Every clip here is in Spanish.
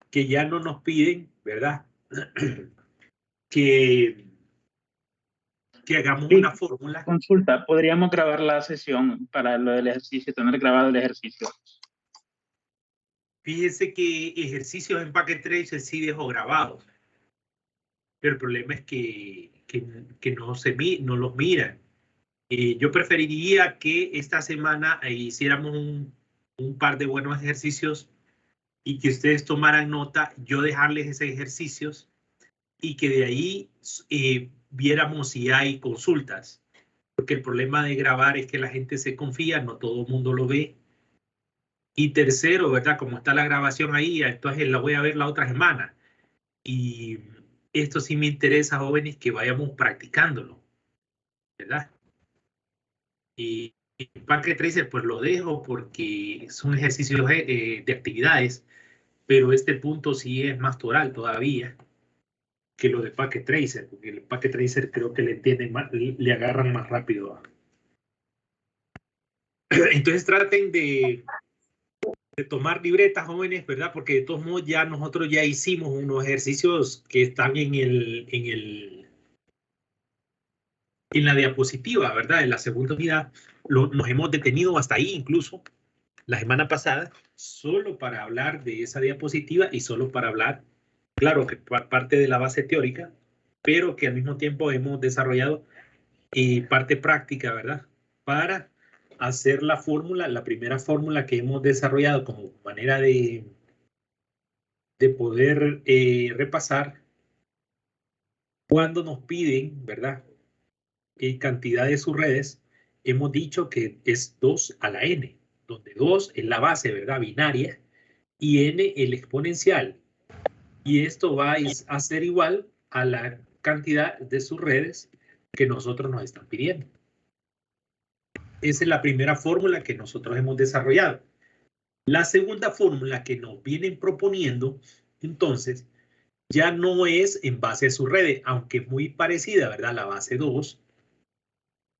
que ya no nos piden, ¿verdad? que hagamos una fórmula. Consulta, ¿podríamos grabar la sesión para lo del ejercicio, tener grabado el ejercicio? Fíjense que ejercicios en Packet Tracer sí dejo grabados, pero el problema es que no los miran. Yo preferiría que esta semana hiciéramos un par de buenos ejercicios y que ustedes tomaran nota, yo dejarles esos ejercicios y que de ahí viéramos si hay consultas. Porque el problema de grabar es que la gente se confía, no todo el mundo lo ve. Y tercero, ¿verdad? Como está la grabación ahí, entonces la voy a ver la otra semana. Y esto sí me interesa, jóvenes, que vayamos practicándolo, ¿verdad? Y Packet Tracer pues lo dejo porque son ejercicios de actividades, pero este punto sí es más toral todavía que lo de Packet Tracer, porque el Packet Tracer creo que le entienden más, le agarran más rápido. Entonces traten de tomar libretas, jóvenes, ¿verdad? Porque de todos modos ya nosotros ya hicimos unos ejercicios que están en la diapositiva, ¿verdad? En la segunda unidad nos hemos detenido hasta ahí incluso la semana pasada, solo para hablar de esa diapositiva y solo para hablar, claro, que parte de la base teórica, pero que al mismo tiempo hemos desarrollado parte práctica, ¿verdad? Para hacer la fórmula, la primera fórmula que hemos desarrollado como manera de poder repasar cuando nos piden, ¿verdad? Cantidad de subredes, hemos dicho que es 2 a la n, donde 2 es la base, ¿verdad? Binaria, y n el exponencial. Y esto va a ser igual a la cantidad de subredes que nosotros nos están pidiendo. Esa es la primera fórmula que nosotros hemos desarrollado. La segunda fórmula que nos vienen proponiendo, entonces, ya no es en base a subredes, aunque es muy parecida, ¿verdad? La base 2,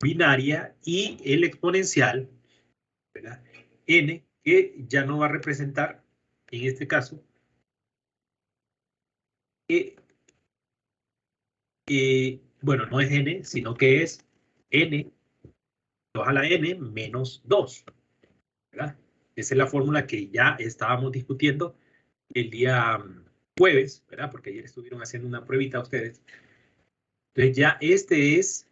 binaria, y el exponencial, ¿verdad? N, que ya no va a representar, en este caso, bueno, no es n, sino que es n, 2 a la n menos 2, ¿verdad? Esa es la fórmula que ya estábamos discutiendo el día jueves, ¿verdad? Porque ayer estuvieron haciendo una pruebita ustedes. Entonces ya este es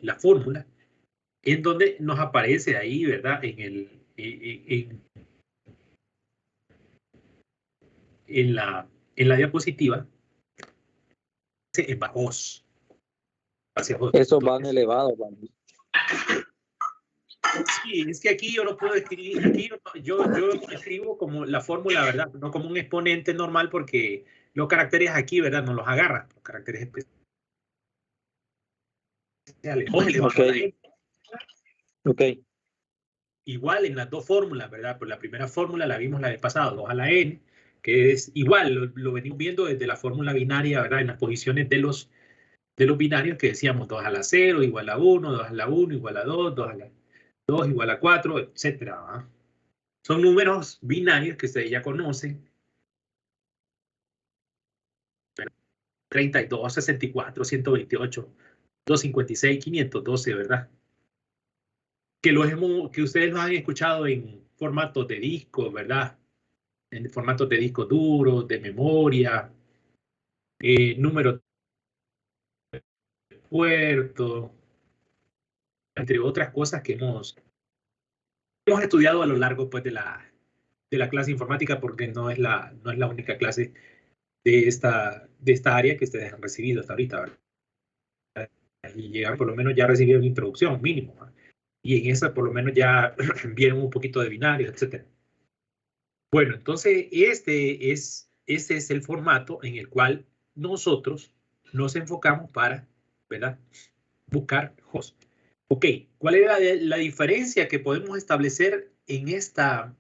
la fórmula en donde nos aparece ahí, ¿verdad? En la diapositiva, en bajos. Esos van elevados, van. Sí, es que aquí yo no puedo escribir, aquí yo escribo como la fórmula, ¿verdad? No como un exponente normal, porque los caracteres aquí, ¿verdad? No los agarran, los caracteres especiales. Okay. Okay. Igual en las dos fórmulas, ¿verdad? Pues la primera fórmula la vimos la vez pasada, 2 a la n, que es igual, lo venimos viendo desde la fórmula binaria, ¿verdad? En las posiciones de los binarios que decíamos 2 a la 0 igual a 1, 2 a la 1 igual a 2, 2 a la 2 igual a 4, etcétera, ¿verdad? Son números binarios que ustedes ya conocen. 32, 64, 128, 256, 512, ¿verdad? Que ustedes los han escuchado en formatos de disco, ¿verdad? En formatos de disco duro, de memoria, número de puerto, entre otras cosas que hemos estudiado a lo largo, pues, de la clase informática, porque no es la única clase de esta área que ustedes han recibido hasta ahorita, ¿verdad? Y llegar, por lo menos ya recibieron introducción mínimo, ¿verdad? Y en esa por lo menos ya vienen un poquito de binarios, etcétera. Bueno, entonces este es el formato en el cual nosotros nos enfocamos para, ¿verdad?, buscar host. Ok, ¿cuál es la diferencia que podemos establecer en esta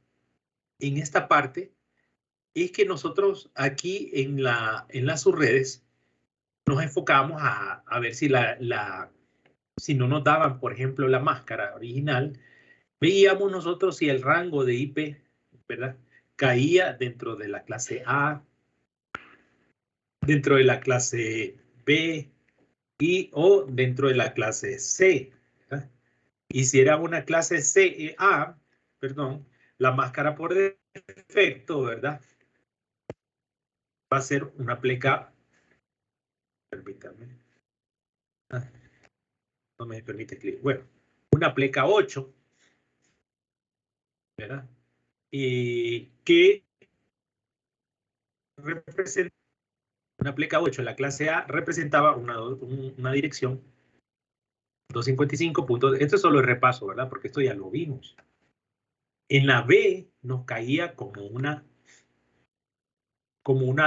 parte? Es que nosotros aquí en las subredes nos enfocamos a ver si si no nos daban, por ejemplo, la máscara original, veíamos nosotros si el rango de IP, ¿verdad?, caía dentro de la clase A, dentro de la clase B o dentro de la clase C, ¿verdad? Y si era una clase A, perdón, la máscara por defecto, ¿verdad? Va a ser una pleca, permítame, no me permite clic, bueno, una pleca 8, ¿verdad? Y que representa una pleca 8, la clase A representaba una dirección 255 puntos. Esto es solo el repaso, ¿verdad? Porque esto ya lo vimos. En la B nos caía como una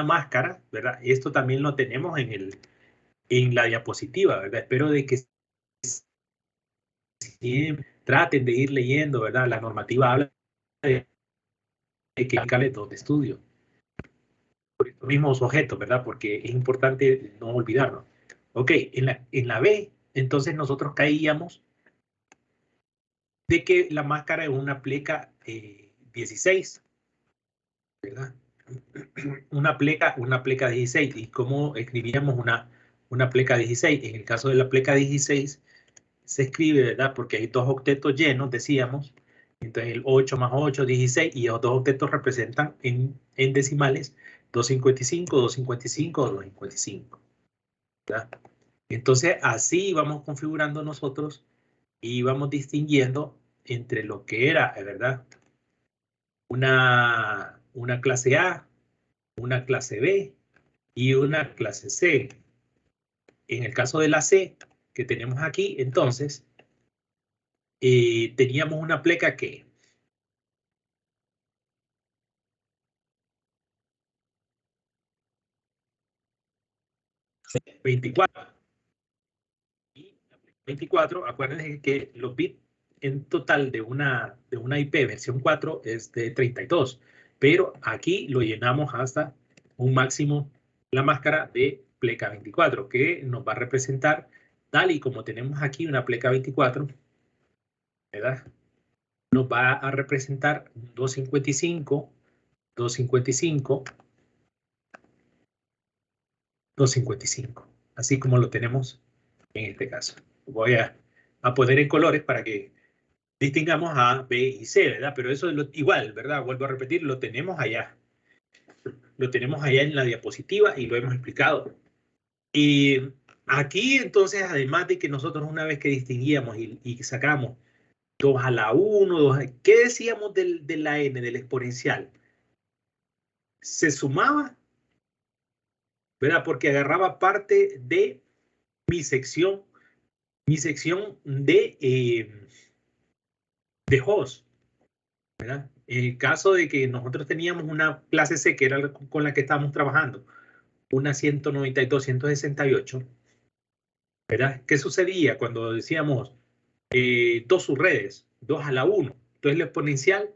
máscara, ¿verdad? Esto también lo tenemos en la diapositiva, ¿verdad? Espero de que traten de ir leyendo, ¿verdad? La normativa habla de que hay de estudio por estos mismos objetos, ¿verdad? Porque es importante no olvidarlo. Ok, en la B, entonces nosotros caíamos de que la máscara es una pleca 16, ¿verdad? Una pleca 16. ¿Y cómo escribíamos una pleca 16? En el caso de la pleca 16 se escribe, ¿verdad? Porque hay dos octetos llenos, decíamos. Entonces el 8 más 8, 16, y los dos octetos representan en decimales 255, 255 o 255, ¿verdad? Entonces así vamos configurando nosotros y vamos distinguiendo entre lo que era, ¿verdad? Una clase A, una clase B y una clase C. En el caso de la C que tenemos aquí, entonces, teníamos una pleca que 24. Y 24, acuérdense que los bits en total de una IP versión 4 es de 32, pero aquí lo llenamos hasta un máximo, la máscara de pleca 24, que nos va a representar, tal y como tenemos aquí una pleca 24, ¿verdad? Nos va a representar 255, 255, 255, así como lo tenemos en este caso. Voy a poner en colores para que distingamos A, B y C, ¿verdad? Pero eso es igual, ¿verdad? Vuelvo a repetir, lo tenemos allá. Lo tenemos allá en la diapositiva y lo hemos explicado. Y aquí, entonces, además de que nosotros una vez que distinguíamos y sacamos 2 a la 1, 2 a... ¿Qué decíamos de la n, del exponencial? Se sumaba, ¿verdad? Porque agarraba parte de mi sección de host, ¿verdad? En el caso de que nosotros teníamos una clase C, que era con la que estábamos trabajando, una 192, 168, ¿verdad? ¿Qué sucedía cuando decíamos 2 subredes, 2 a la 1? Entonces la exponencial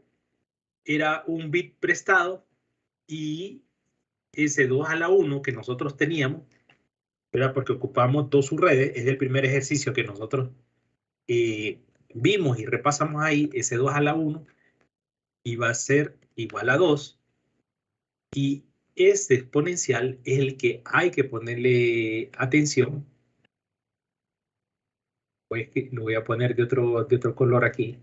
era un bit prestado y ese 2 a la 1 que nosotros teníamos, ¿verdad? Porque ocupamos 2 subredes, es el primer ejercicio que nosotros vimos y repasamos ahí, ese 2 a la 1 iba a ser igual a 2, y este exponencial es el que hay que ponerle atención. Pues que lo voy a poner de otro color aquí.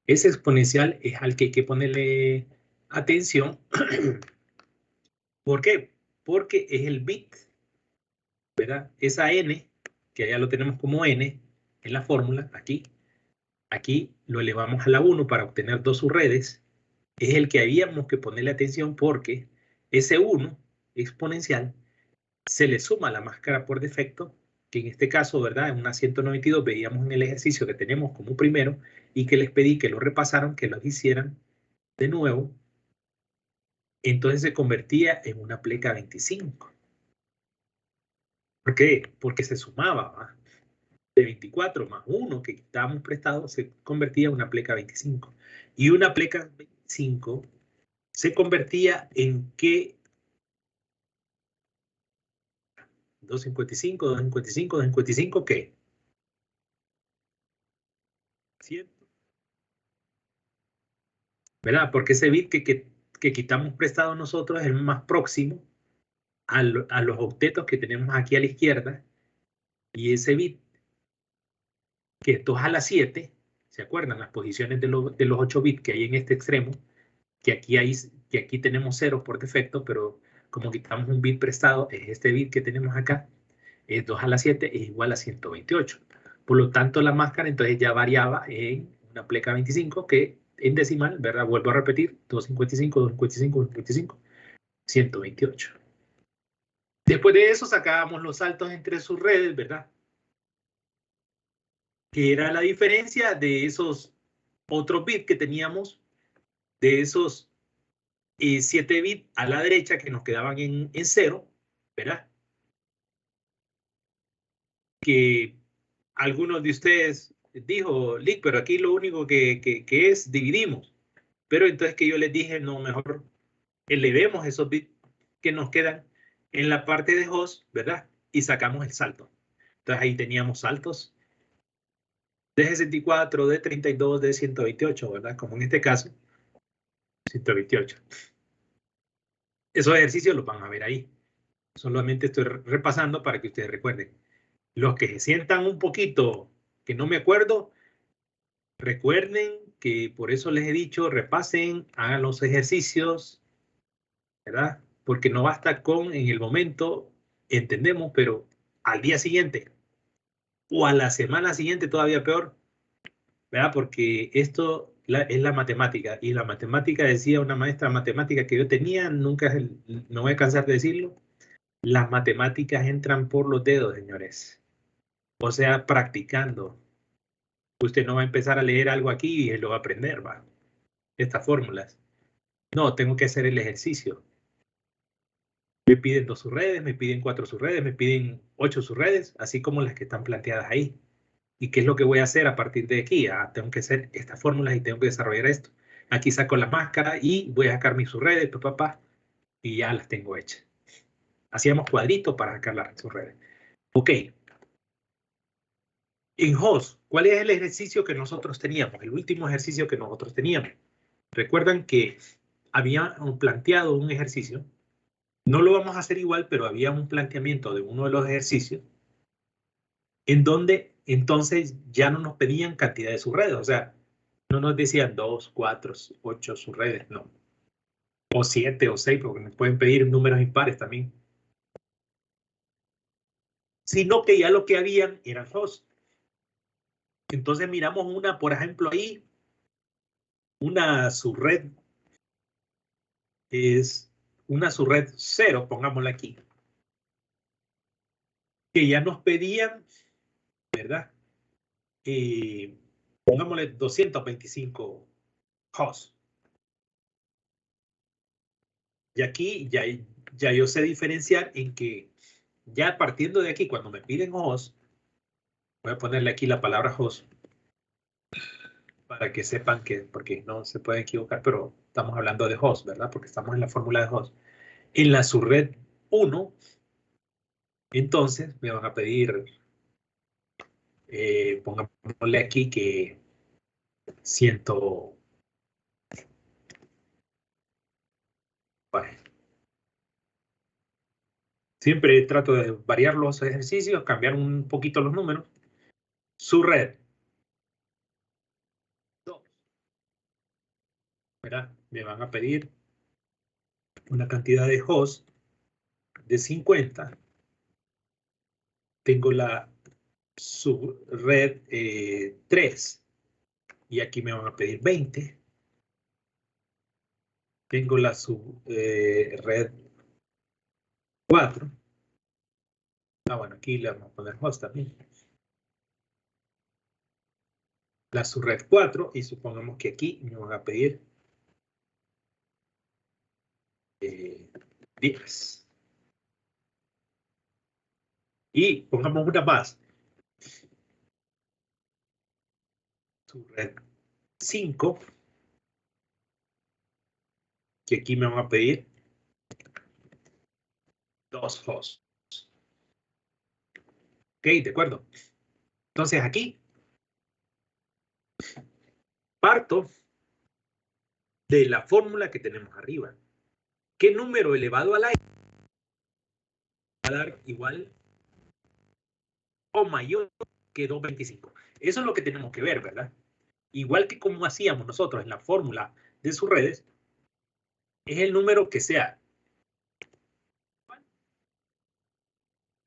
Ese exponencial es al que hay que ponerle atención. ¿Por qué? Porque es el bit, ¿verdad? Esa n, que allá lo tenemos como n en la fórmula, aquí lo elevamos a la 1 para obtener 2 subredes, es el que habíamos que ponerle atención porque ese 1 exponencial se le suma la máscara por defecto, que en este caso, ¿verdad? En una 192 veíamos en el ejercicio que tenemos como primero y que les pedí que lo repasaran, que lo hicieran de nuevo. Entonces se convertía en una pleca 25. ¿Por qué? Porque se sumaba, ¿va? De 24 más 1 que estábamos prestados se convertía en una pleca 25. Y una pleca 25 se convertía en ¿qué? 255, 255, 255, ¿qué? 100. ¿verdad? Porque ese bit que quitamos prestado nosotros es el más próximo a los octetos que tenemos aquí a la izquierda, y ese bit que es 2 a la 7, ¿se acuerdan? Las posiciones de los 8 bits que hay en este extremo, que aquí tenemos ceros por defecto, pero como quitamos un bit prestado, es este bit que tenemos acá, es 2 a la 7, es igual a 128. Por lo tanto, la máscara entonces ya variaba en una pleca 25, que en decimal, ¿verdad? Vuelvo a repetir, 255, 255, 255, 128. Después de eso sacábamos los saltos entre sus redes, ¿verdad? Que era la diferencia de esos otros bits que teníamos, de esos 7 bits a la derecha que nos quedaban en 0, ¿verdad? Que algunos de ustedes dijo, Lick, pero aquí lo único que es dividimos. Pero entonces que yo les dije, no, mejor elevemos esos bits que nos quedan en la parte de host, ¿verdad? Y sacamos el salto. Entonces ahí teníamos saltos de 64, de 32, de 128, ¿verdad? Como en este caso, 128. Esos ejercicios los van a ver ahí. Solamente estoy repasando para que ustedes recuerden. Los que se sientan un poquito que no me acuerdo, recuerden que por eso les he dicho, repasen, hagan los ejercicios, ¿verdad? Porque no basta con en el momento, entendemos, pero al día siguiente o a la semana siguiente todavía peor, ¿verdad? Porque esto es la matemática, y la matemática, decía una maestra matemática que yo tenía, nunca no voy a cansar de decirlo, las matemáticas entran por los dedos, señores. O sea, practicando. Usted no va a empezar a leer algo aquí y lo va a aprender, va. Estas fórmulas. No, tengo que hacer el ejercicio. Me piden 2 subredes, me piden 4 subredes, me piden 8 subredes, así como las que están planteadas ahí. ¿Y qué es lo que voy a hacer a partir de aquí? Ah, tengo que hacer estas fórmulas y tengo que desarrollar esto. Aquí saco la máscara y voy a sacar mis subredes, papá, y ya las tengo hechas. Hacíamos cuadritos para sacar las subredes. Ok. En host, ¿cuál es el ejercicio que nosotros teníamos? El último ejercicio que nosotros teníamos. Recuerdan que había planteado un ejercicio. No lo vamos a hacer igual, pero había un planteamiento de uno de los ejercicios en donde entonces ya no nos pedían cantidad de subredes. O sea, no nos decían 2, 4, 8 subredes, no. O 7 o 6, porque nos pueden pedir números impares también. Sino que ya lo que habían eran hosts. Entonces miramos una, por ejemplo, ahí, una subred es una subred 0, pongámosla aquí, que ya nos pedían, ¿verdad? Pongámosle 225 hosts. Y aquí ya yo sé diferenciar en que ya partiendo de aquí, cuando me piden host, voy a ponerle aquí la palabra host para que sepan que, porque no se pueden equivocar, pero estamos hablando de host, ¿verdad? Porque estamos en la fórmula de host. En la subred 1, entonces me van a pedir, pongámosle aquí que 100, bueno, siempre trato de variar los ejercicios, cambiar un poquito los números. Subred 2, ¿verdad? Me van a pedir una cantidad de hosts de 50. Tengo la subred 3 y aquí me van a pedir 20. Tengo la subred 4. Ah, bueno, aquí le vamos a poner host también. La subred 4 y supongamos que aquí me van a pedir 10. Y pongamos una más. Subred 5, que aquí me van a pedir 2 hosts. Ok, de acuerdo. Entonces aquí parto de la fórmula que tenemos arriba. ¿Qué número elevado al aire va a dar igual o mayor que 225? Eso es lo que tenemos que ver, ¿verdad? Igual que como hacíamos nosotros en la fórmula de sus redes, es el número que sea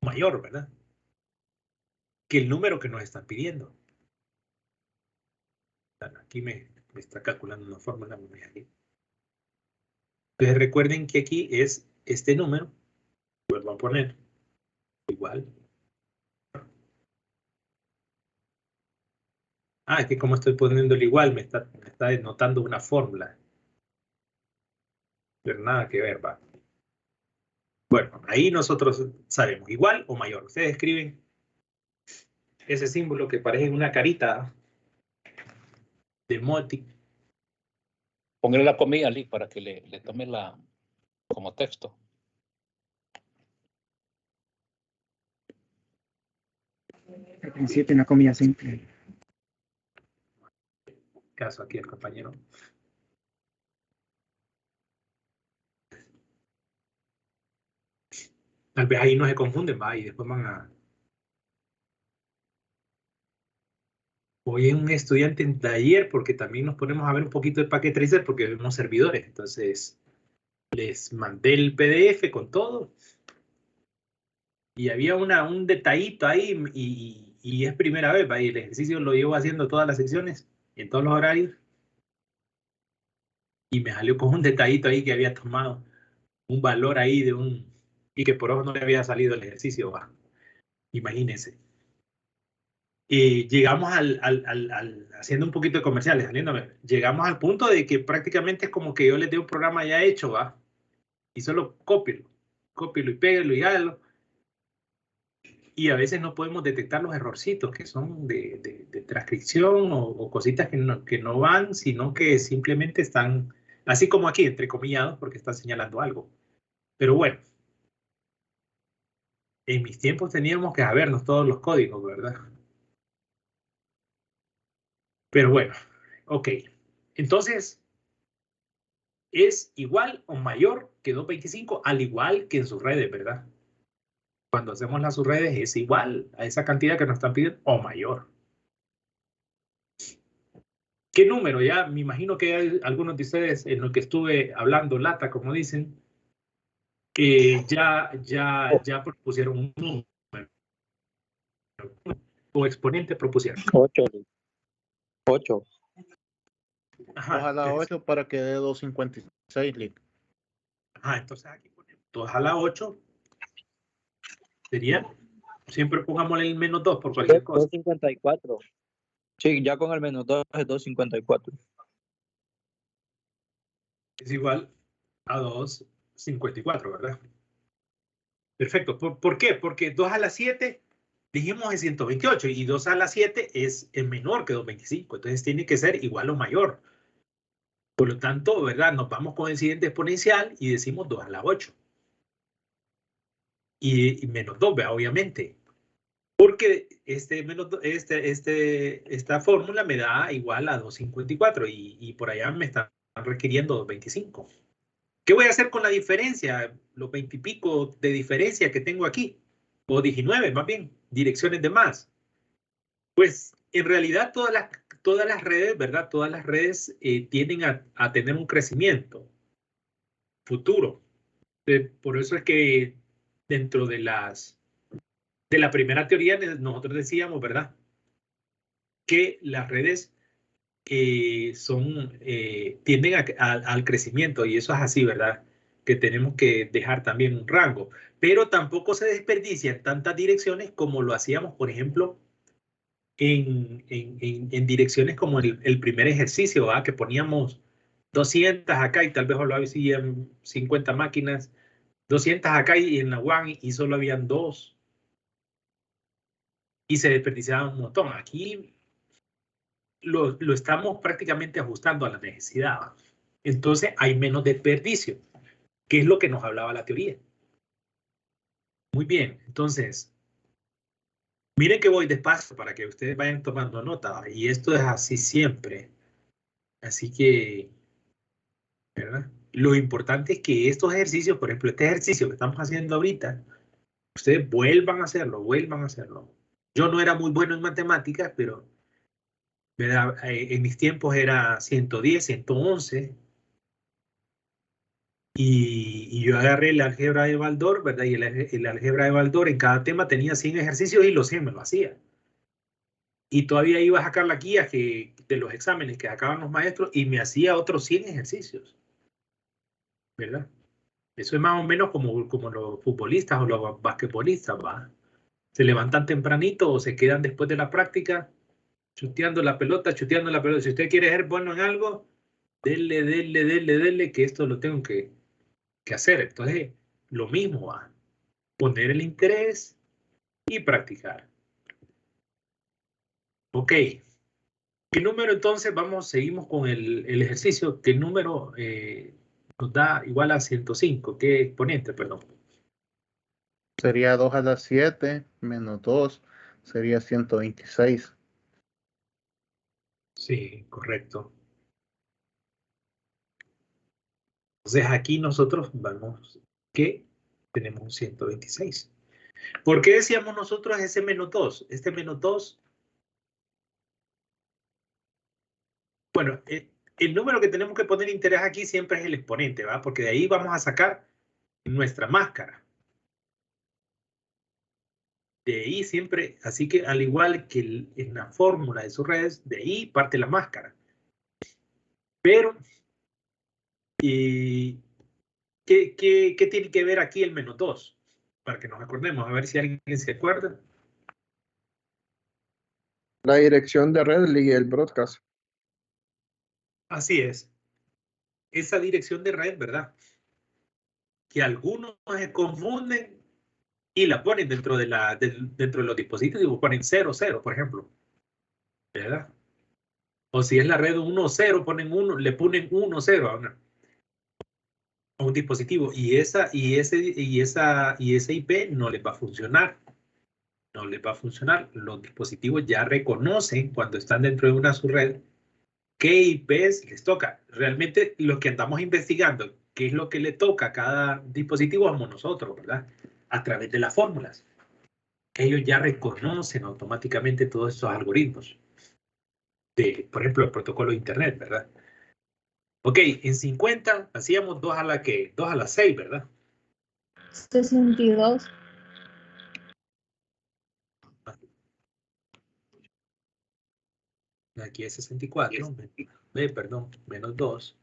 mayor, ¿verdad? Que el número que nos están pidiendo. Aquí me está calculando una fórmula. Entonces recuerden que aquí es este número. Vuelvo a poner igual. Es que como estoy poniéndolo igual, me está denotando una fórmula. Pero nada que ver, va. Bueno, ahí nosotros sabemos igual o mayor. Ustedes escriben ese símbolo que parece una carita de emoji. Póngale la comida, Lee, para que le tome como texto. Al principio una comida simple. Caso aquí el compañero. Tal vez ahí no se confunden, va, y después van a... Hoy es un estudiante en taller porque también nos ponemos a ver un poquito de Packet Tracer porque vemos servidores. Entonces, les mandé el PDF con todo. Y había un detallito ahí y es primera vez, ¿va? Y el ejercicio lo llevo haciendo todas las secciones, en todos los horarios. Y me salió con un detallito ahí que había tomado un valor ahí de y que por ojo no le había salido el ejercicio, ¿va? Imagínense. Y llegamos haciendo un poquito de comerciales, saliéndome, llegamos al punto de que prácticamente es como que yo les dé un programa ya hecho, ¿va? Y solo cópielo y pégalo y hágalo. Y a veces no podemos detectar los errorcitos que son de transcripción o cositas que no van, sino que simplemente están, así como aquí, entrecomillados, porque están señalando algo. Pero bueno, en mis tiempos teníamos que sabernos todos los códigos, ¿verdad? Pero bueno, ok. Entonces, es igual o mayor que 225, al igual que en sus redes, ¿verdad? Cuando hacemos las subredes es igual a esa cantidad que nos están pidiendo o mayor. ¿Qué número? Ya me imagino que hay algunos de ustedes en lo que estuve hablando lata, como dicen, ya propusieron un número o exponente propusieron. 8. Ajá, 2 a la 8 para que dé 256, Lick. Ajá, entonces aquí ponemos 2 a la 8 sería, siempre pongámosle el menos 2 por cualquier cosa. 254. Sí, ya con el menos 2 es 254. Es igual a 254, ¿verdad? Perfecto. ¿Por qué? Porque 2 a la 7 dijimos es 128 y 2 a la 7 es menor que 225. Entonces tiene que ser igual o mayor. Por lo tanto, ¿verdad? Nos vamos con el siguiente exponencial y decimos 2 a la 8. Y menos 2, ¿verdad? Obviamente. Porque esta fórmula me da igual a 254 y por allá me están requiriendo 225. ¿Qué voy a hacer con la diferencia? Los 20 y pico de diferencia que tengo aquí. O 19, más bien. Direcciones de más. Pues en realidad todas las redes, ¿verdad? Todas las redes tienden a tener un crecimiento futuro. Por eso es que dentro de la primera teoría nosotros decíamos, ¿verdad? Que las redes tienden al crecimiento y eso es así, ¿verdad? Que tenemos que dejar también un rango, pero tampoco se desperdician tantas direcciones como lo hacíamos, por ejemplo, en direcciones como el primer ejercicio, ¿verdad? Que poníamos 200 acá y tal vez solo habían 50 máquinas, 200 acá y en la WAN y solo habían 2 y se desperdiciaban un montón. Aquí lo estamos prácticamente ajustando a la necesidad. Entonces hay menos desperdicio, que es lo que nos hablaba la teoría. Muy bien, entonces, miren que voy despacio para que ustedes vayan tomando nota, y esto es así siempre. Así que ¿verdad? Lo importante es que estos ejercicios, por ejemplo, este ejercicio que estamos haciendo ahorita, ustedes vuelvan a hacerlo, vuelvan a hacerlo. Yo no era muy bueno en matemáticas, pero ¿verdad? En mis tiempos era 110, 111. Y yo agarré el álgebra de Baldor, ¿verdad? Y el álgebra de Baldor en cada tema tenía 100 ejercicios y los 100 me lo hacía. Y todavía iba a sacar la guía de los exámenes que sacaban los maestros y me hacía otros 100 ejercicios, ¿verdad? Eso es más o menos como los futbolistas o los basquetbolistas, ¿va? Se levantan tempranito o se quedan después de la práctica chuteando la pelota, chuteando la pelota. Si usted quiere ser bueno en algo, dele, que esto lo tengo que hacer. Entonces, lo mismo va. Poner el interés y practicar. Ok. ¿Qué número entonces seguimos con el ejercicio? ¿Qué número nos da igual a 105? ¿Qué exponente, perdón? Sería 2 a la 7 menos 2 sería 126. Sí, correcto. Entonces aquí nosotros vamos que tenemos un 126. ¿Por qué decíamos nosotros ese menos 2? Este menos 2. Bueno, el número que tenemos que poner interés aquí siempre es el exponente, ¿va? Porque de ahí vamos a sacar nuestra máscara. De ahí siempre, así que al igual que en la fórmula de sus redes, de ahí parte la máscara. Pero, ¿qué tiene que ver aquí el menos 2? Para que nos acordemos, a ver si alguien se acuerda. La dirección de red y el broadcast. Así es. Esa dirección de red, ¿verdad? Que algunos se confunden y la ponen dentro de los dispositivos, ponen 00, por ejemplo. ¿Verdad? O si es la red 10, ponen 1, le ponen 10 a un dispositivo y ese IP no les va a funcionar. No les va a funcionar. Los dispositivos ya reconocen cuando están dentro de una subred qué IPs les toca. Realmente lo que andamos investigando, qué es lo que le toca a cada dispositivo, somos nosotros, ¿verdad? A través de las fórmulas. Ellos ya reconocen automáticamente todos esos algoritmos. Por ejemplo, el protocolo de Internet, ¿verdad? Ok, en 50 hacíamos 2 a la 6, ¿verdad? 62. Aquí es 64, perdón, menos 2,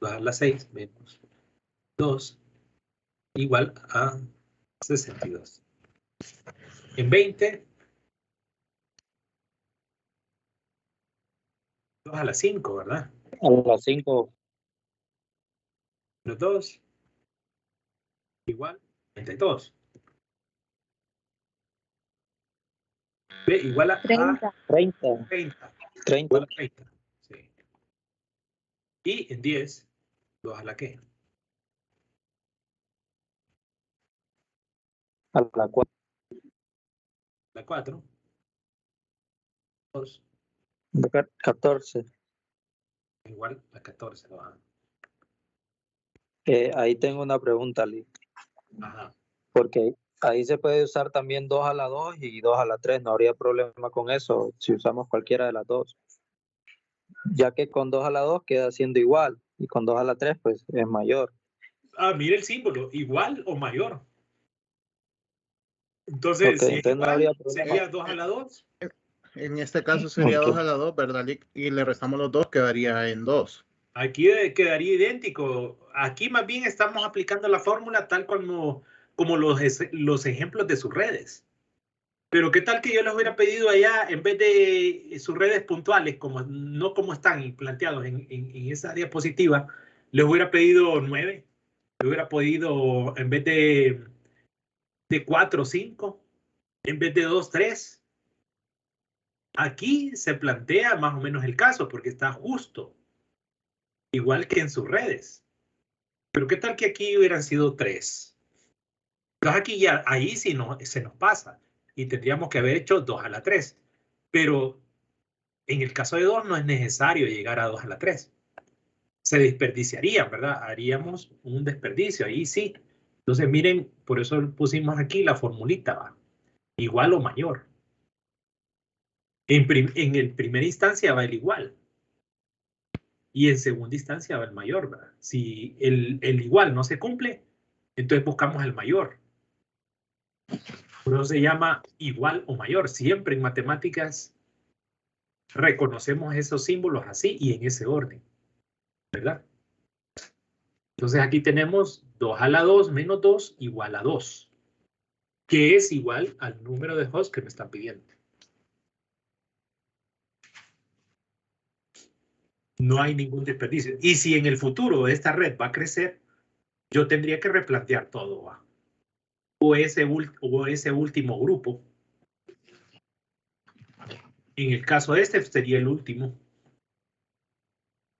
2 a la 6, menos 2, igual a 62. En 20, 2 a la 5, ¿verdad? A las 5. Menos 2, igual 32. B igual a 30. 30. 30. 30. Igual a 30. Sí. Y en 10, 2 a la ¿qué? A la 4. La 4. 2 14. igual a 14. ¿No? Ahí tengo una pregunta, Lee. Ajá. Porque ahí se puede usar también 2 a la 2 y 2 a la 3. No habría problema con eso si usamos cualquiera de las dos. Ya que con 2 a la 2 queda siendo igual y con 2 a la 3 pues es mayor. Ah, mire el símbolo, igual o mayor. Entonces, Okay, si entonces es no igual, habría problema. sería 2 a la 2. En este caso sería Ok. 2 a la 2, ¿verdad, Lick? Y le restamos los 2, quedaría en 2. Aquí quedaría idéntico. Aquí más bien estamos aplicando la fórmula tal como los ejemplos de sus redes. Pero qué tal que yo les hubiera pedido allá, en vez de sus redes puntuales, no como están planteados en esa diapositiva, les hubiera pedido 9. Les hubiera pedido, en vez de 4, 5, en vez de 2, 3. Aquí se plantea más o menos el caso, porque está justo, igual que en sus redes. Pero qué tal que aquí hubieran sido 3. Entonces aquí ya, ahí sí se nos pasa y tendríamos que haber hecho 2 a la 3. Pero en el caso de 2 no es necesario llegar a 2 a la 3. se desperdiciarían, ¿verdad? Haríamos un desperdicio, ahí sí. Entonces, miren, por eso pusimos aquí la formulita, ¿va? Igual o mayor. En el primera instancia va el igual. Y en segunda instancia va el mayor, ¿verdad? Si el igual no se cumple, entonces buscamos el mayor. Por eso se llama igual o mayor. Siempre en matemáticas reconocemos esos símbolos así y en ese orden, ¿verdad? Entonces aquí tenemos 2 a la 2 menos 2 igual a 2, que es igual al número de hosts que me están pidiendo. No hay ningún desperdicio. Y si en el futuro esta red va a crecer, yo tendría que replantear todo, ¿va? O ese último grupo. En el caso de este sería el último.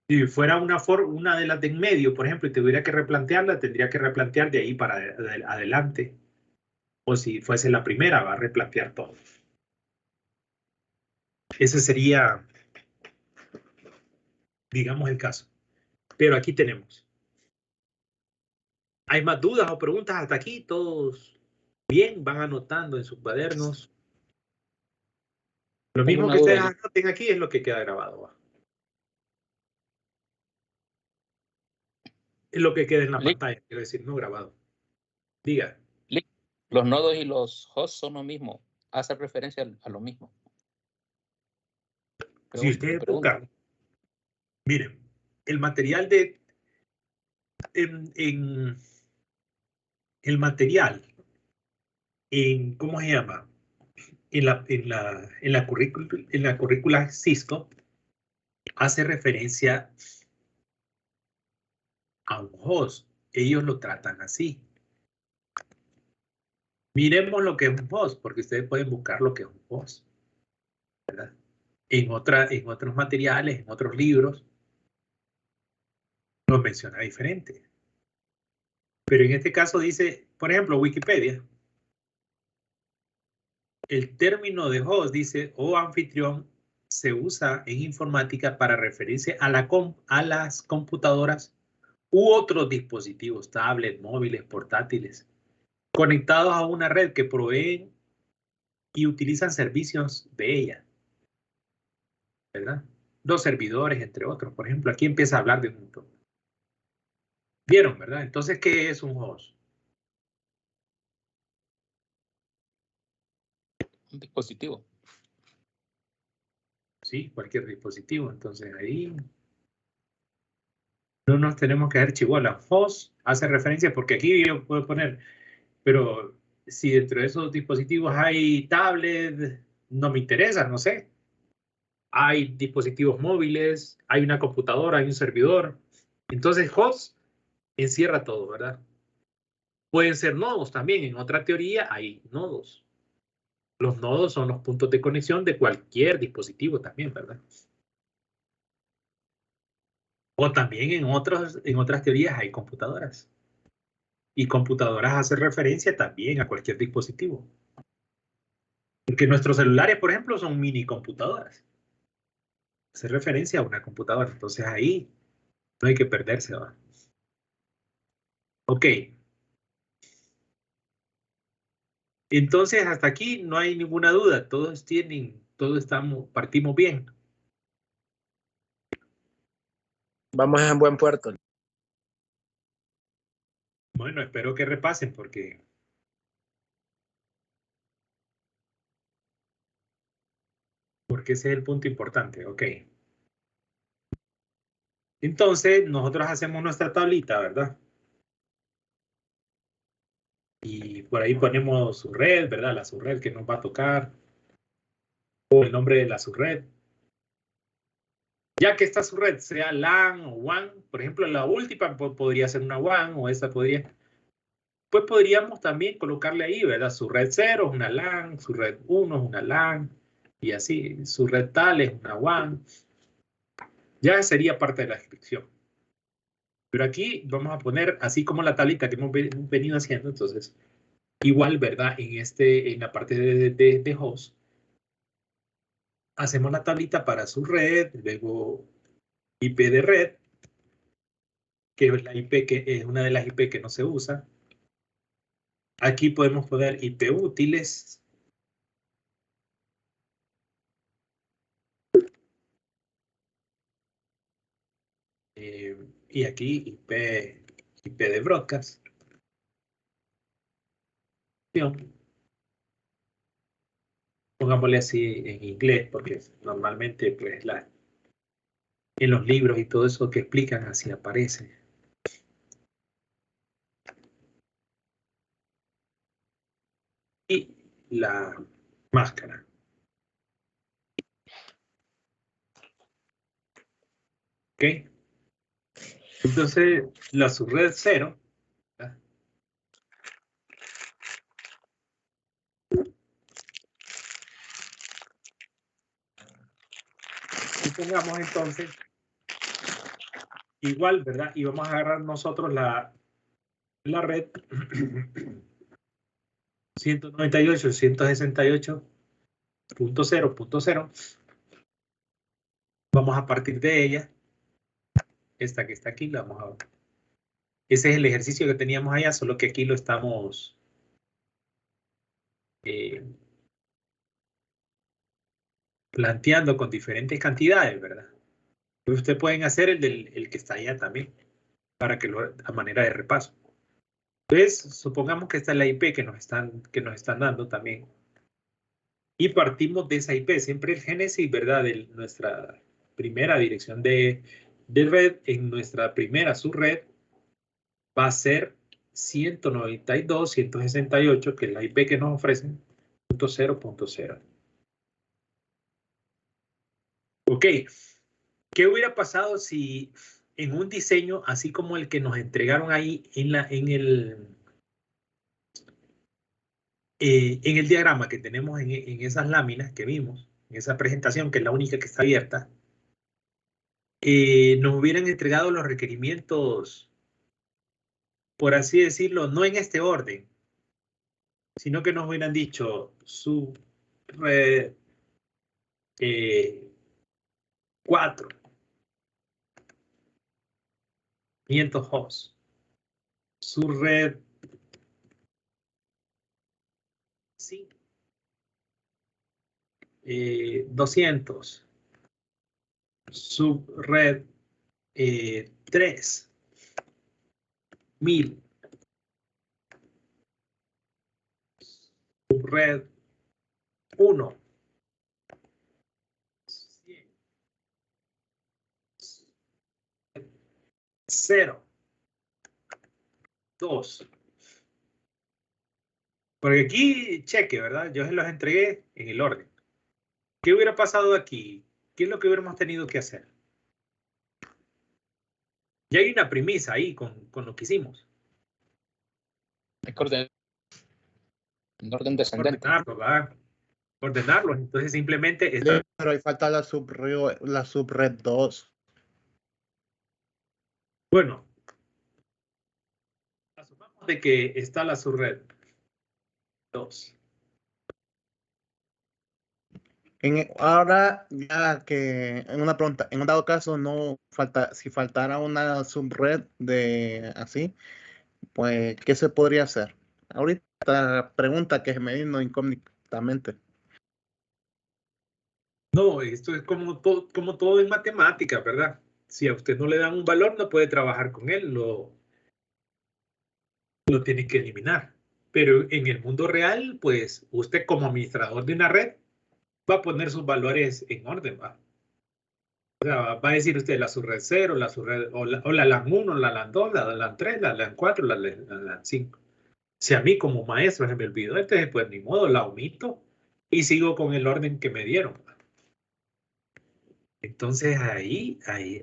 Si fuera una de las de en medio, por ejemplo, y tuviera que replantearla, tendría que replantear de ahí para adelante. O si fuese la primera, va a replantear todo. Ese sería, digamos, el caso. Pero aquí tenemos. ¿Hay más dudas o preguntas hasta aquí? ¿Todos bien? ¿Van anotando en sus cuadernos? Lo mismo que ustedes anoten aquí es lo que queda grabado, ¿va? Es lo que queda en la pantalla, quiero decir, no grabado. Diga. Los nodos y los hosts son lo mismo. Hace referencia a lo mismo. Si ustedes buscan, miren, el material de... el material, ¿cómo se llama? En la currícula Cisco, hace referencia a un host. Ellos lo tratan así. Miremos lo que es un host, porque ustedes pueden buscar lo que es un host, ¿verdad? En otros materiales, en otros libros, lo menciona diferente. Pero en este caso dice, por ejemplo, Wikipedia. El término de host dice, o anfitrión, se usa en informática para referirse a las computadoras u otros dispositivos, tablets, móviles, portátiles, conectados a una red que proveen y utilizan servicios de ella, ¿verdad? Los servidores, entre otros. Por ejemplo, aquí empieza a hablar de un montón. ¿Vieron, verdad? Entonces, ¿qué es un host? Un dispositivo. Sí, cualquier dispositivo. Entonces, ahí no nos tenemos que hacer chibola. Host hace referencia, porque aquí yo puedo poner, pero si dentro de esos dispositivos hay tablet, no me interesa, no sé. Hay dispositivos móviles, hay una computadora, hay un servidor. Entonces, host encierra todo, ¿verdad? Pueden ser nodos también. En otra teoría hay nodos. Los nodos son los puntos de conexión de cualquier dispositivo también, ¿verdad? O también en otras teorías hay computadoras. Y computadoras hace referencia también a cualquier dispositivo. Porque nuestros celulares, por ejemplo, son mini computadoras. Hace referencia a una computadora. Entonces ahí no hay que perderse, ¿verdad? Ok. Entonces hasta aquí no hay ninguna duda. Partimos bien. Vamos en buen puerto. Bueno, espero que repasen porque ese es el punto importante. Ok. Entonces, nosotros hacemos nuestra tablita, ¿verdad? Y por ahí ponemos su red, ¿verdad? La subred que nos va a tocar. O el nombre de la subred. Ya que esta subred sea LAN o WAN, por ejemplo, la última podría ser una WAN o esta podría... Pues podríamos también colocarle ahí, ¿verdad? Su red 0 es una LAN, su red 1 es una LAN, y así, su red tal es una WAN. Ya sería parte de la descripción. Pero aquí vamos a poner, así como la tablita que hemos venido haciendo, entonces, igual, ¿verdad? En la parte de host, hacemos la tablita para su red, luego IP de red, que es la IP, que es una de las IP que no se usa. Aquí podemos poner IP útiles. Y aquí IP de broadcast. Pongámosle así en inglés, porque normalmente pues en los libros y todo eso que explican así aparece. Y la máscara. ¿Ok? Entonces, la subred 0. ¿verdad? Supongamos entonces, igual, ¿verdad? Y vamos a agarrar nosotros la red 198.168.0.0. Vamos a partir de ella. Esta que está aquí, la vamos a ver. Ese es el ejercicio que teníamos allá, solo que aquí lo estamos planteando con diferentes cantidades, ¿verdad? Pues ustedes pueden hacer el que está allá también, para que a manera de repaso. Entonces, supongamos que esta es la IP que nos están dando también. Y partimos de esa IP, siempre el génesis, ¿verdad? De nuestra primera dirección de red, en nuestra primera subred, va a ser 192.168, que es la IP que nos ofrecen, .0.0. Ok, ¿qué hubiera pasado si en un diseño así como el que nos entregaron ahí en el diagrama que tenemos en esas láminas que vimos, en esa presentación, que es la única que está abierta, nos hubieran entregado los requerimientos, por así decirlo, no en este orden, sino que nos hubieran dicho subred 4, 500 hosts, subred 5, 200, subred 3, 1000, subred 1, 100, 0, 2. Porque aquí cheque, ¿verdad? Yo se los entregué en el orden. ¿Qué hubiera pasado aquí? ¿Qué es lo que hubiéramos tenido que hacer? Ya hay una premisa ahí con lo que hicimos. Hay que ordenar en orden descendente. Ordenarlo, ¿verdad? Ordenarlo. Entonces simplemente... Pero ahí falta la subred 2. Bueno, asumamos de que está la subred 2. Ahora, ya que en una pregunta, en un dado caso, no falta, si faltara una subred de así, pues, ¿qué se podría hacer? Ahorita pregunta que me vino incógnitamente. No, esto es como todo en matemáticas, ¿verdad? Si a usted no le dan un valor, no puede trabajar con él, lo tiene que eliminar. Pero en el mundo real, pues usted como administrador de una red va a poner sus valores en orden, ¿va? O sea, va a decir usted la subred 0, la subred, o la LAN 1, la LAN 2, la LAN 3, la LAN 4, la LAN 5. Si a mí como maestro se me olvidó, entonces pues ni modo, la omito y sigo con el orden que me dieron. Entonces ahí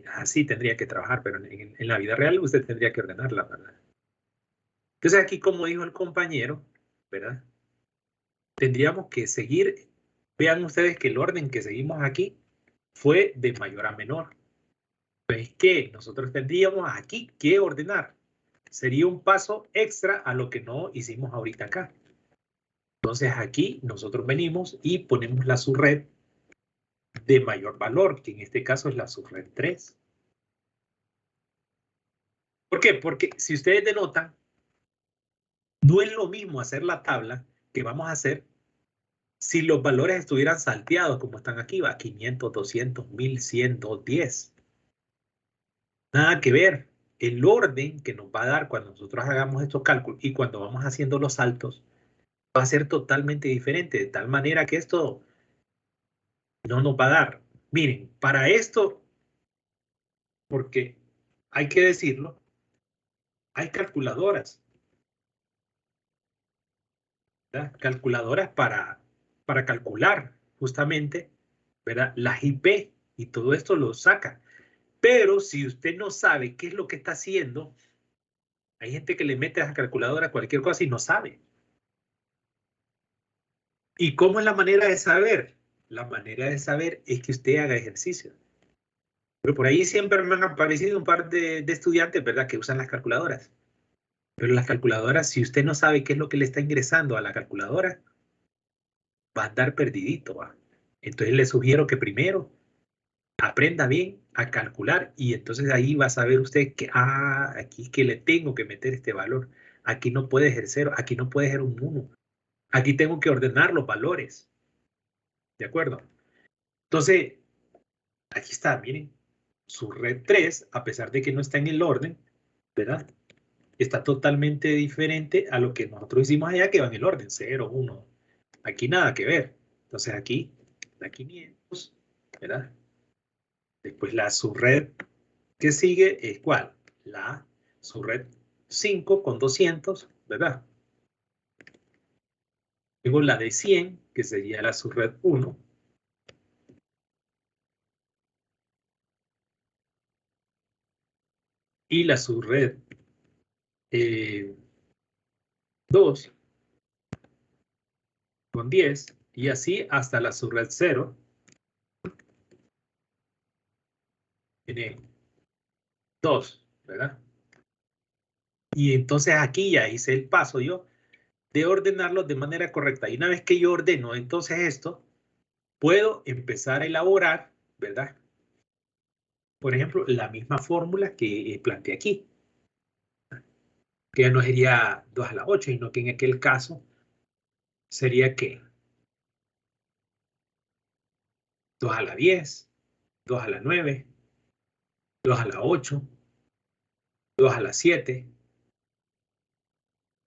así tendría que trabajar, pero en la vida real usted tendría que ordenarla, ¿verdad? Entonces aquí, como dijo el compañero, ¿verdad? Tendríamos que seguir, vean ustedes que el orden que seguimos aquí fue de mayor a menor. Pues que nosotros tendríamos aquí que ordenar. Sería un paso extra a lo que no hicimos ahorita acá. Entonces aquí nosotros venimos y ponemos la subred de mayor valor, que en este caso es la subred 3. ¿Por qué? Porque si ustedes denotan, no es lo mismo hacer la tabla que vamos a hacer si los valores estuvieran salteados como están aquí, va 500, 200, 1100, 210. Nada que ver. El orden que nos va a dar cuando nosotros hagamos estos cálculos y cuando vamos haciendo los saltos va a ser totalmente diferente, de tal manera que esto no nos va a dar. Miren, para esto, porque hay que decirlo, hay calculadoras, ¿verdad? Calculadoras para calcular justamente, ¿verdad? Las IP y todo esto lo saca. Pero si usted no sabe qué es lo que está haciendo, hay gente que le mete a la calculadora cualquier cosa y no sabe. ¿Y cómo es la manera de saber? La manera de saber es que usted haga ejercicio. Pero por ahí siempre me han aparecido un par de estudiantes, ¿verdad?, que usan las calculadoras. Pero las calculadoras, si usted no sabe qué es lo que le está ingresando a la calculadora, va a andar perdidito, ¿va? Entonces le sugiero que primero aprenda bien a calcular y entonces ahí va a saber usted que, aquí es que le tengo que meter este valor. Aquí no puede ser 0, aquí no puede ser un 1. Aquí tengo que ordenar los valores. ¿De acuerdo? Entonces, aquí está, miren, su red 3, a pesar de que no está en el orden, ¿verdad? Está totalmente diferente a lo que nosotros hicimos allá, que va en el orden, 0, 1. Aquí nada que ver. Entonces aquí, la 500, ¿verdad? Después la subred que sigue es ¿cuál? La subred 5 con 200, ¿verdad? Luego la de 100, que sería la subred 1. Y la subred 2 con 10. Y así hasta la subred 0. Tiene 2, ¿verdad? Y entonces aquí ya hice el paso yo de ordenarlos de manera correcta. Y una vez que yo ordeno entonces esto, puedo empezar a elaborar, ¿verdad? Por ejemplo, la misma fórmula que planteé aquí, que ya no sería 2 a la 8, sino que en aquel caso sería que 2 a la 10, 2 a la 9, 2 a la 8, 2 a la 7,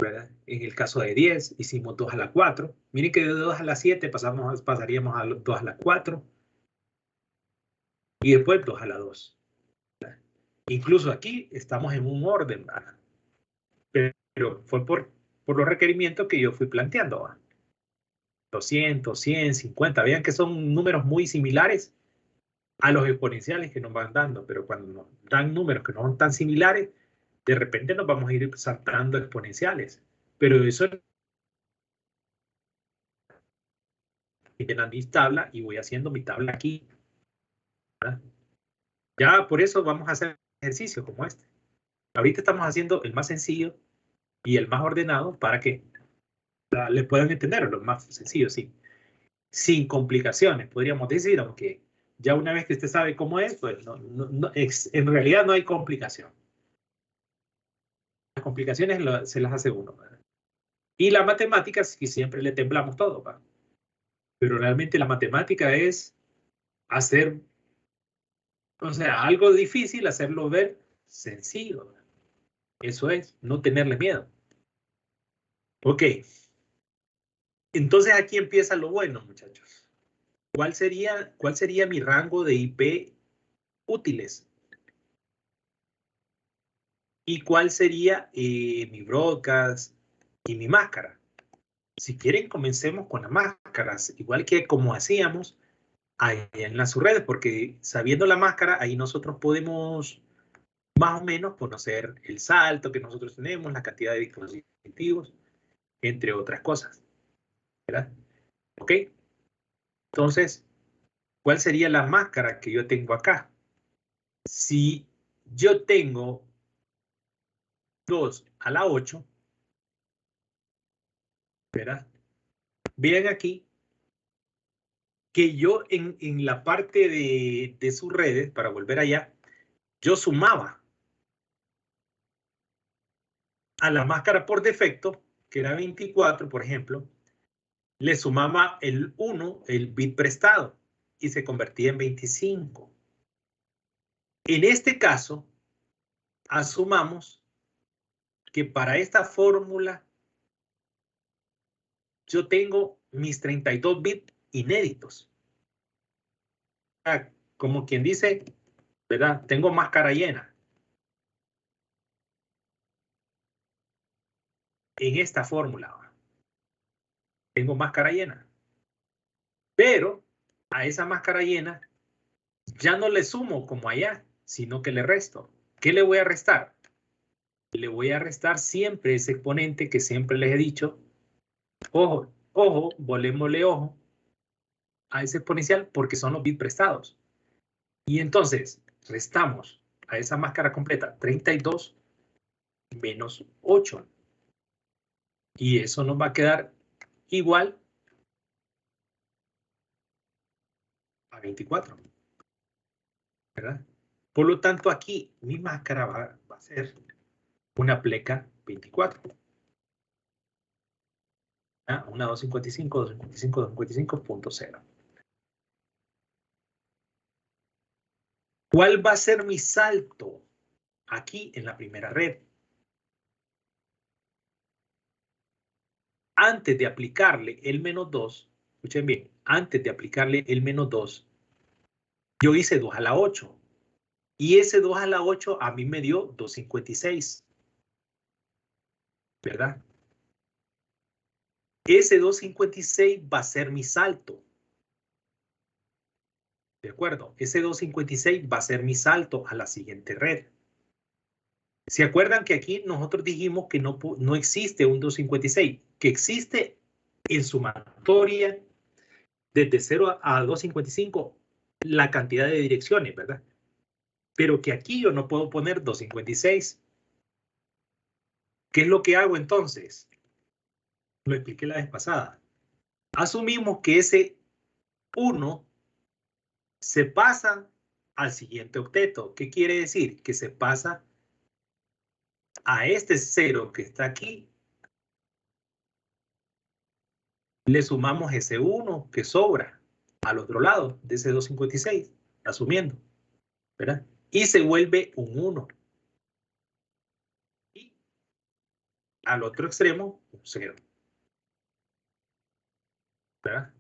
¿verdad? En el caso de 10, hicimos 2 a la 4. Miren que de 2 a la 7 pasaríamos a 2 a la 4 y después 2 a la 2. Incluso aquí estamos en un orden, ¿verdad? Pero fue por los requerimientos que yo fui planteando, ¿verdad? 200, 100, 50. Vean que son números muy similares a los exponenciales que nos van dando, pero cuando nos dan números que no son tan similares, de repente nos vamos a ir saltando exponenciales. Pero eso es en mi tabla y voy haciendo mi tabla aquí, ¿verdad? Ya por eso vamos a hacer ejercicios como este. Ahorita estamos haciendo el más sencillo y el más ordenado para que le puedan entender, lo más sencillo, sí. Sin complicaciones, podríamos decir, aunque ya una vez que usted sabe cómo es, pues en realidad no hay complicación. Las complicaciones se las hace uno, ¿verdad? Y la matemática, que siempre le temblamos todo, ¿verdad? Pero realmente la matemática es hacer, o sea, algo difícil, hacerlo ver sencillo, ¿verdad? Eso es, no tenerle miedo. Ok. Entonces aquí empieza lo bueno, muchachos. ¿Cuál sería mi rango de IP útiles? ¿Y cuál sería mi broadcast y mi máscara? Si quieren, comencemos con las máscaras, igual que como hacíamos ahí en las subredes, porque sabiendo la máscara, ahí nosotros podemos más o menos conocer el salto que nosotros tenemos, la cantidad de dispositivos, entre otras cosas, ¿verdad? ¿Ok? Entonces, ¿cuál sería la máscara que yo tengo acá? Si yo tengo 2 a la 8, ¿verdad? Vean aquí que yo en la parte de sus redes, para volver allá, yo sumaba. a la máscara por defecto, que era 24, por ejemplo, le sumaba el 1, el bit prestado, y se convertía en 25. En este caso, asumamos que para esta fórmula yo tengo mis 32 bits inéditos. Como quien dice, ¿verdad? Tengo máscara llena. En esta fórmula tengo máscara llena. Pero a esa máscara llena ya no le sumo como allá, sino que le resto. ¿Qué le voy a restar? Le voy a restar siempre ese exponente que siempre les he dicho. Ojo, ojo, volémosle ojo a ese exponencial porque son los bits prestados. Y entonces restamos a esa máscara completa 32 menos 8. Y eso nos va a quedar igual a 24. ¿Verdad? Por lo tanto, aquí mi máscara va a ser una pleca 24. Una 255, 255, 255.0. ¿Cuál va a ser mi salto aquí en la primera red? Antes de aplicarle el menos 2, escuchen bien, antes de aplicarle el menos 2, yo hice 2 a la 8. Y ese 2 a la 8 a mí me dio 256. ¿Verdad? Ese 256 va a ser mi salto. ¿De acuerdo? Ese 256 va a ser mi salto a la siguiente red. ¿Se acuerdan que aquí nosotros dijimos que no existe un 256? Que existe en sumatoria desde 0 a 255 la cantidad de direcciones, ¿verdad? Pero que aquí yo no puedo poner 256. ¿Qué es lo que hago entonces? Lo expliqué la vez pasada. Asumimos que ese 1 se pasa al siguiente octeto. ¿Qué quiere decir? Que se pasa a este 0 que está aquí. Le sumamos ese 1 que sobra al otro lado de ese 256, asumiendo, ¿verdad? Y se vuelve un 1. Y al otro extremo, un 0. ¿Verdad?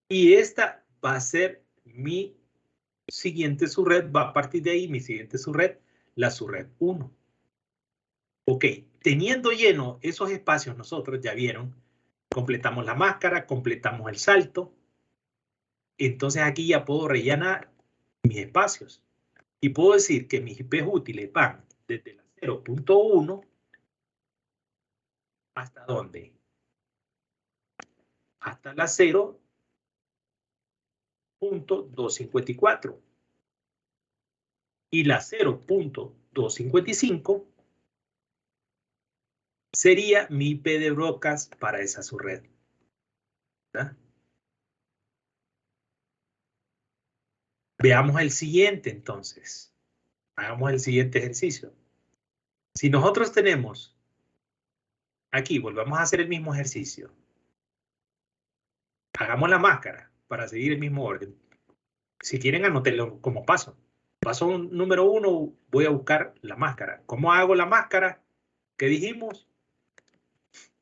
Y esta va a ser mi siguiente subred, va a partir de ahí mi siguiente subred, la subred 1. Ok, teniendo lleno esos espacios nosotros, ya vieron, completamos la máscara, completamos el salto. Entonces aquí ya puedo rellenar mis espacios. Y puedo decir que mis IPs útiles van desde la 0.1 ¿hasta dónde? Hasta la 0.254. Y la 0.255 sería mi IP de broadcast para esa subred. ¿Verdad? Veamos el siguiente entonces. Hagamos el siguiente ejercicio. Si nosotros tenemos aquí, volvamos a hacer el mismo ejercicio. Hagamos la máscara para seguir el mismo orden. Si quieren, anótenlo como paso. Paso número 1, voy a buscar la máscara. ¿Cómo hago la máscara? ¿Qué dijimos?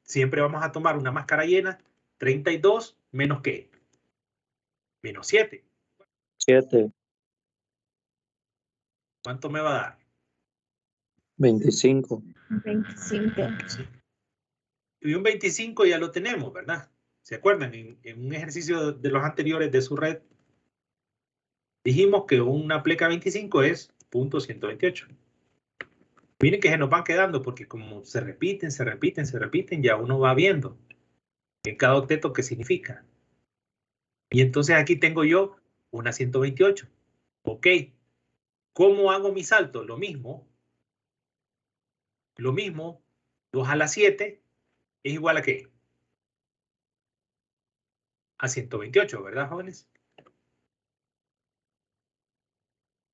Siempre vamos a tomar una máscara llena. 32 menos ¿qué? Menos 7. 7, ¿Cuánto me va a dar? 25. 25. Sí. Y un 25 ya lo tenemos, ¿verdad? ¿Se acuerdan? En un ejercicio de los anteriores de su red, dijimos que una pleca 25 es .128. Miren que se nos van quedando porque como se repiten, ya uno va viendo en cada octeto qué significa. Y entonces aquí tengo yo una 128. Ok. ¿Cómo hago mi salto? Lo mismo. 2 a la 7 es igual a ¿qué? A 128, ¿verdad, jóvenes?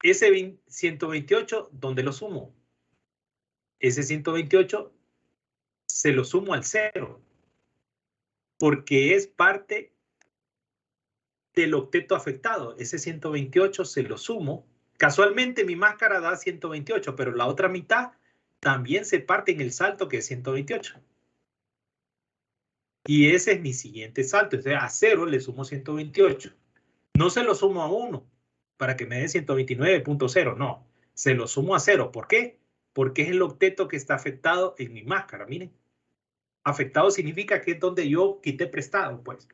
Ese 128, ¿dónde lo sumo? ese 128 se lo sumo al 0, porque es parte del octeto afectado. Ese 128 se lo sumo. Casualmente mi máscara da 128, pero la otra mitad también se parte en el salto, que es 128. Y ese es mi siguiente salto. Entonces a 0 le sumo 128. No se lo sumo a 1 para que me dé 129.0. No, se lo sumo a 0. ¿Por qué? Porque es el octeto que está afectado en mi máscara. Miren, afectado significa que es donde yo quité prestado, pues.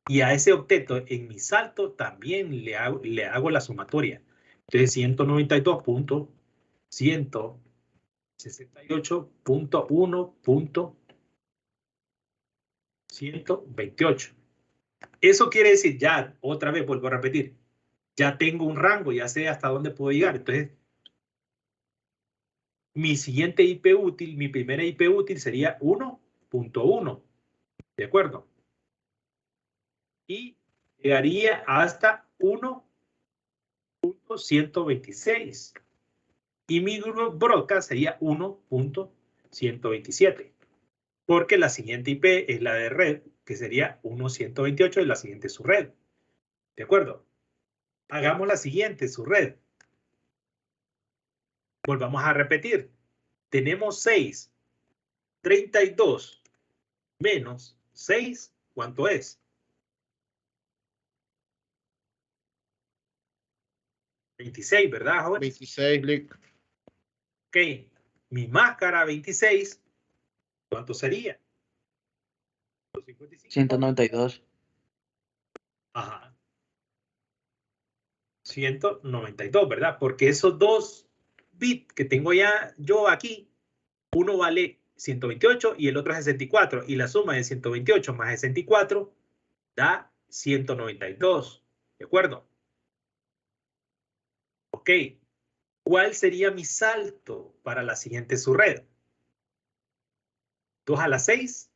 Y a ese octeto en mi salto también le hago la sumatoria. Entonces 192.168.128. Eso quiere decir, ya, otra vez vuelvo a repetir, ya tengo un rango, ya sé hasta dónde puedo llegar. Entonces, mi siguiente IP útil, mi primera IP útil sería 1.1. ¿De acuerdo? Y llegaría hasta 1.126. Y mi broadcast sería 1.127. Porque la siguiente IP es la de red, que sería 1.128 y la siguiente es su red. ¿De acuerdo? Hagamos la siguiente, su red. Volvamos a repetir. Tenemos 6. 32 menos 6, ¿cuánto es? 26, ¿verdad, joven? 26, Lick. Ok. Mi máscara 26, ¿cuánto sería? 155. 192. Ajá. 192, ¿verdad? Porque esos dos bits que tengo ya yo aquí, uno vale 128 y el otro es 64. Y la suma de 128 más 64 da 192. ¿De acuerdo? Ok. ¿Cuál sería mi salto para la siguiente subred? 2 a la 6,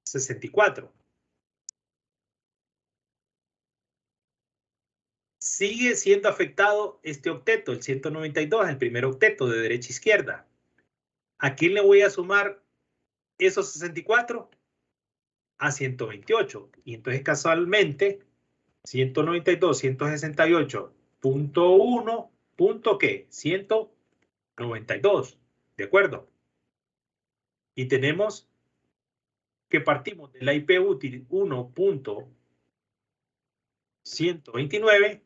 64. Sigue siendo afectado este octeto, el 192, el primer octeto de derecha a izquierda. ¿A quién le voy a sumar esos 64? A 128. Y entonces casualmente 192, 168.1, punto ¿qué? 192. ¿De acuerdo? Y tenemos que partimos de la IP útil 1.129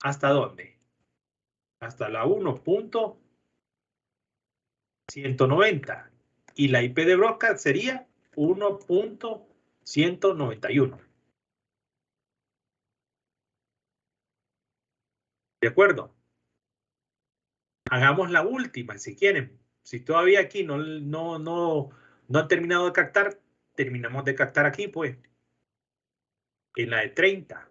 ¿hasta dónde? Hasta la 1.190. Y la IP de broadcast sería 1.191. ¿De acuerdo? Hagamos la última, si quieren. Si todavía aquí no han terminado de captar, terminamos de captar aquí, pues. En la de 30.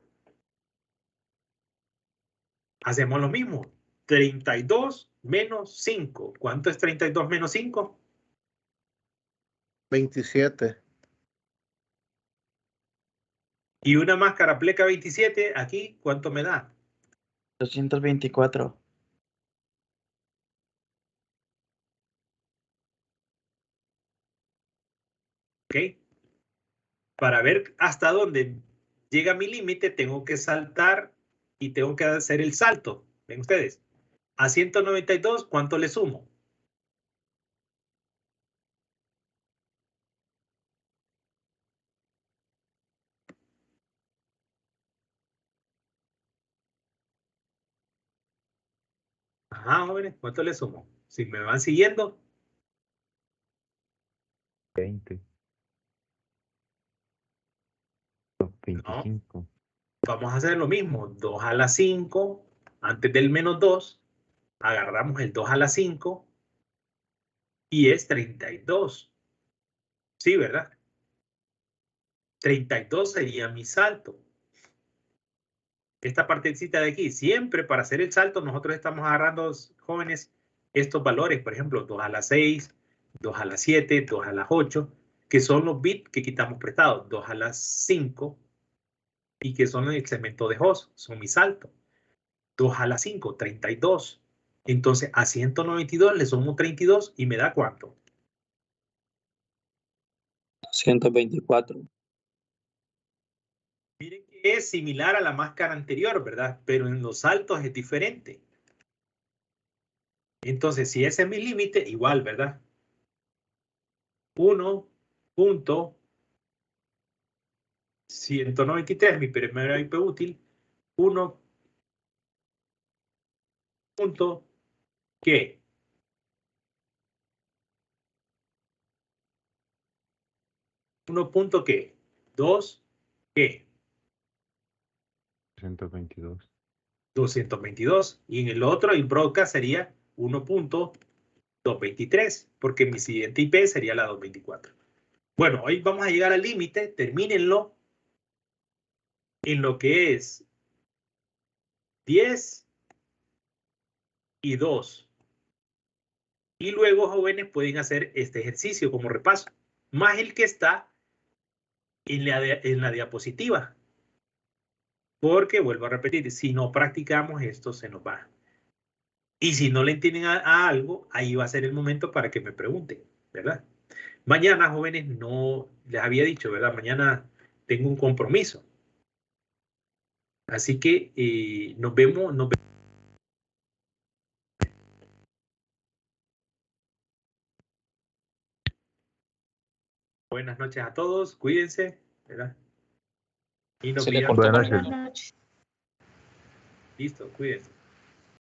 Hacemos lo mismo. 32 menos 5. ¿Cuánto es 32 menos 5? 27. Y una máscara pleca 27, aquí, ¿cuánto me da? 224. ¿Ok? Para ver hasta dónde llega mi límite, tengo que saltar y tengo que hacer el salto. ¿Ven ustedes? A 192, ¿cuánto le sumo? Ajá, jóvenes, ¿cuánto le sumo? Si me van siguiendo. 20. No. 25. Vamos a hacer lo mismo. 2 a la 5, antes del menos 2, agarramos el 2 a la 5 y es 32. Sí, ¿verdad? 32 sería mi salto. Esta partecita de aquí, siempre para hacer el salto, nosotros estamos agarrando, jóvenes, estos valores, por ejemplo, 2 a la 6, 2 a la 7, 2 a las 8, que son los bits que quitamos prestados, 2 a las 5, y que son el segmento de host, son mi salto. 2 a la 5, 32. Entonces, a 192 le sumo 32 y me da ¿cuánto? 124. Miren que es similar a la máscara anterior, ¿verdad? Pero en los saltos es diferente. Entonces, si ese es mi límite, igual, ¿verdad? 1.193, mi primera IP útil. 1. ¿Qué? 1. ¿Qué? 2. ¿Qué? 122. 222. Y en el otro, el broadcast sería 1.223, porque mi siguiente IP sería la 224. Bueno, hoy vamos a llegar al límite. Termínenlo en lo que es 10 y 2. Y luego, jóvenes, pueden hacer este ejercicio como repaso, más el que está en la diapositiva. Porque, vuelvo a repetir, si no practicamos esto, se nos va. Y si no le entienden a algo, ahí va a ser el momento para que me pregunten, ¿verdad? Mañana, jóvenes, no les había dicho, ¿verdad? Mañana tengo un compromiso. Así que nos vemos. Buenas noches a todos, cuídense, ¿verdad? Y nos Se le vemos. cortó. Buenas noches. Buenas noches. Listo, cuídense.